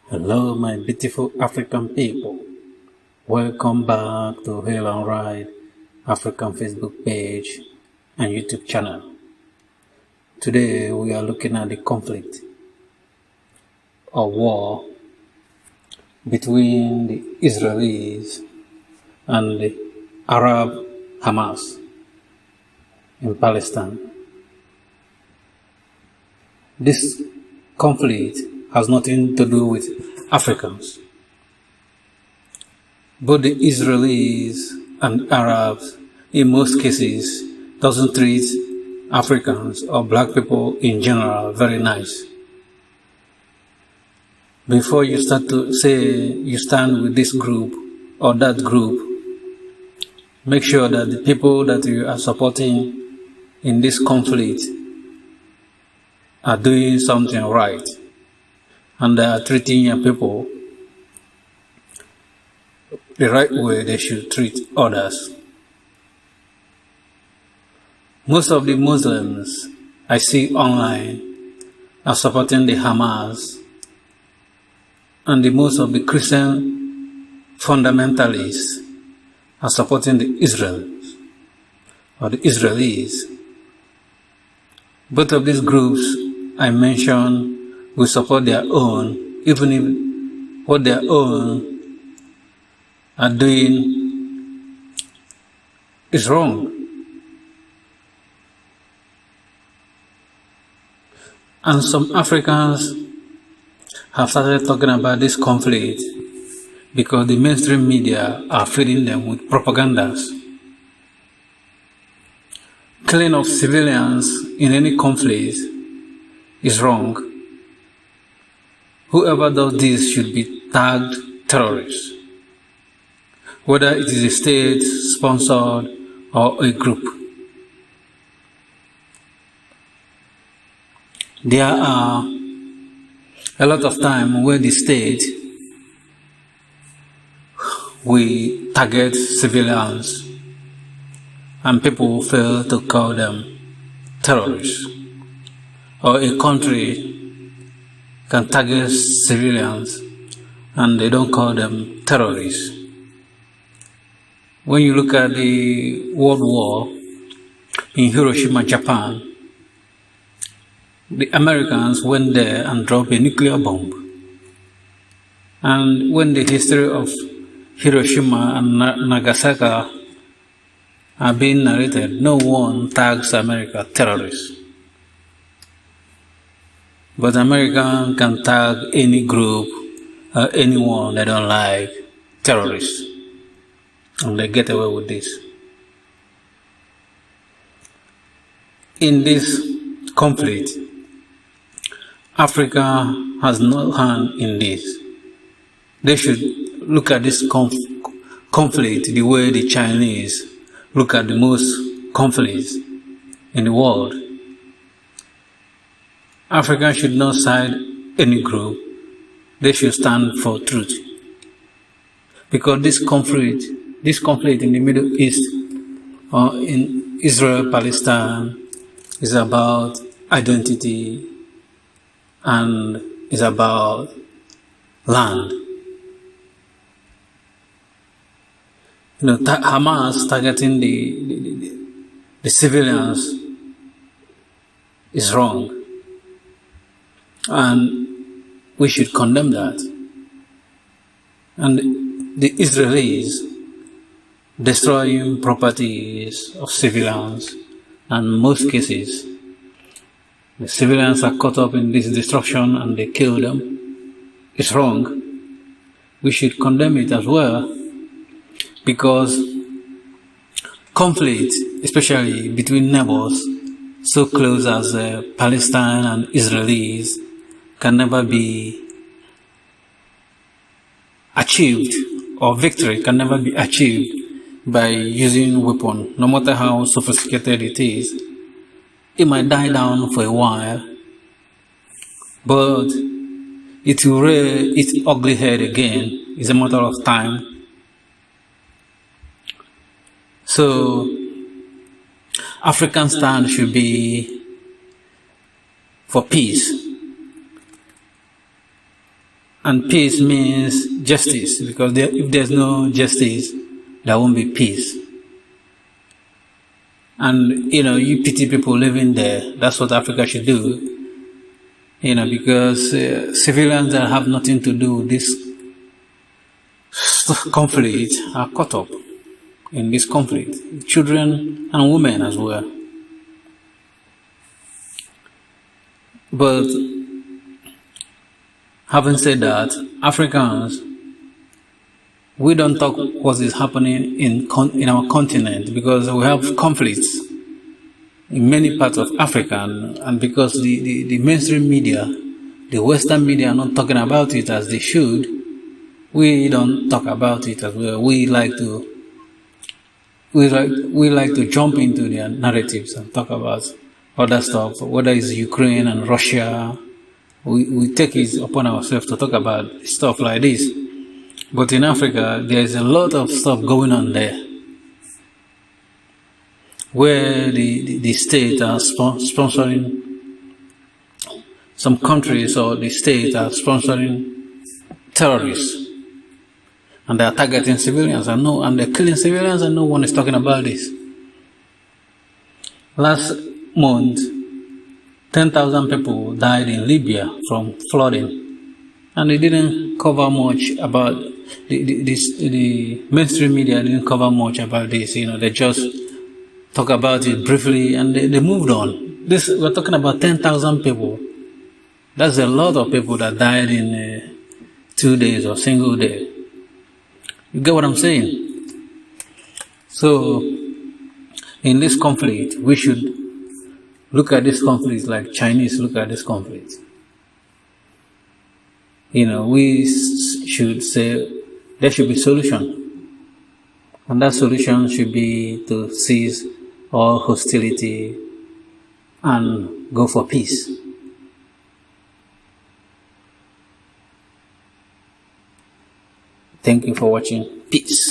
Hello, my beautiful African people. Welcome back to Hail and Ride African Facebook page and YouTube channel. Today we are looking at the conflict or war between the Israelis and the Arab Hamas in Palestine. This conflict has nothing to do with Africans. Both the Israelis and Arabs, in most cases, doesn't treat Africans or black people in general very nice. Before you start to say you stand with this group or that group, make sure that the people that you are supporting in this conflict are doing something right and they are treating your people the right way they should treat others. Most of the Muslims I see online are supporting the Hamas, and most of the Christian fundamentalists are supporting the Israelis or the Israelis. Both of these groups I mentioned will support their own, even if what their own are doing is wrong. And some Africans have started talking about this conflict because the mainstream media are feeding them with propagandas. Killing of civilians in any conflict is wrong. Whoever does this should be tagged terrorists, whether it is a state-sponsored or a group. There are a lot of times where the state will target civilians and people fail to call them terrorists. Or a country can target civilians and they don't call them terrorists. When you look at the World War in Hiroshima, Japan, the Americans went there and dropped a nuclear bomb. And when the history of Hiroshima and Nagasaki are being narrated, no one tags America terrorists. But America can tag any group or anyone they don't like terrorists. And they get away with this. In this conflict, Africa has no hand in this. They should look at this conflict the way the Chinese look at the most conflicts in the world. Africa should not side any group. They should stand for truth. Because this conflict in the Middle East or in Israel-Palestine is about identity and is about land. Hamas targeting the civilians is wrong, and we should condemn that. And the Israelis destroying properties of civilians, and in most cases, the civilians are caught up in this destruction and they kill them. It's wrong. We should condemn it as well, because conflict, especially between neighbors so close as Palestine and Israelis, can never be achieved, or victory can never be achieved by using weapon, no matter how sophisticated it is. It might die down for a while, but it will rear its ugly head again. It's a matter of time. So, African stand should be for peace And peace means justice, because if there's no justice, there won't be peace. And, you pity people living there. That's what Africa should do. Because civilians that have nothing to do with this conflict are caught up in this conflict. Children and women as well. But having said that, Africans, we don't talk what is happening in our continent, because we have conflicts in many parts of Africa, and because the mainstream media, the Western media, are not talking about it as they should, we don't talk about it as well. We like to jump into their narratives and talk about other stuff, whether it's Ukraine and Russia. We take it upon ourselves to talk about stuff like this. But in Africa, there is a lot of stuff going on there, where the state are sponsoring some countries, or the state are sponsoring terrorists, and they are targeting civilians, and they're killing civilians, and no one is talking about this. Last month, 10,000 people died in Libya from flooding, and they didn't cover much about the mainstream media didn't cover much about this. They just talk about it briefly and they moved on. We're talking about 10,000 people. That's a lot of people that died in 2 days or single day. You get what I'm saying? So, in this conflict, we should look at this conflict like Chinese look at this conflict. We should say there should be a solution. And that solution should be to cease all hostility and go for peace. Thank you for watching. Peace.